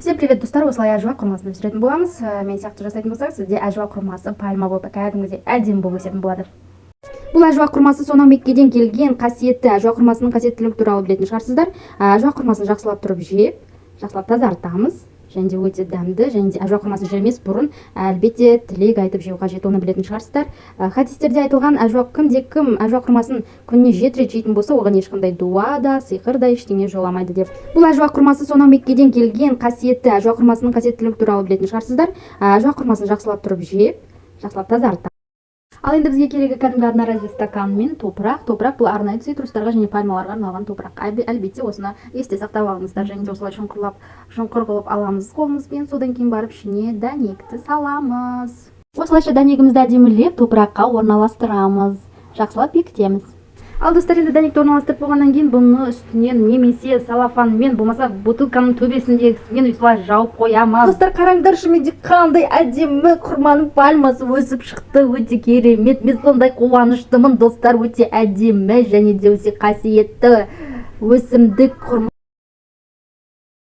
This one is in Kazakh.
Всем привет, достар! Осылай әжуа құрмасын өсіретін боламыз. Мен сияқты жасайтын болсақ, сізде әжуа құрмасы пальма болып кәдімгідей әдемі болып өсетін болады. Бұл әжуа құрмасы сонау Меккеден келген қасиетті әжуа құрмасының қасиеттілігі туралы білетін шығарсыздар. Әжуа құрмасын жақсылап тұрып жеп, жақсылап тазартамыз. Және де өте дәмді, және де әжуа құрмасын жемес бұрын әлбетте тілек айтып жеу қажет, оны білетін шығарсыздар. Хадистерде айтылған кім-кім әжуа құрмасын күніне 7 рет жейтін болса, оған ешқандай дуа да, сиқыр да ештеңе жоламайды деп. Бұл әжуа құрмасы сонау Меккеден келген қасиетті әжуа құрмасының қасиеттілігі туралы білетін шығарсыздар. Әжуа құрмасын жақсылап тұрып жеп, жақсылап тазартамыз. Ал енді бізге керегі кәдімгі одноразовый стакан мен топырақ. Топырақ бұл арнайы цитрустарға және пальмаларға арналған топырақ. Әлбетте осыны есте сақтап алыңыздар. Және де осылай шұңқыр қылып аламыз қолымызбен. Содан кейін барып ішіне дәнекті саламыз. Осылайша дәнегімізді әдемілеп топыраққа орналастырамыз. Жақсылап бекітеміз. Ал достар, енді дәнекті орналастырып болғаннан кейін бұны үстінен немесе салафанмен, болмаса бутылканың төбесіндегісімен осылай жауып қоямыз. Достар, қараңдаршы, менде қандай әдемі құрманың пальмасы өсіп шықты, өте керемет. Мен сондай қуаныштымын, достар, өте әдемі және де өте қасиетті өсімдік құрма.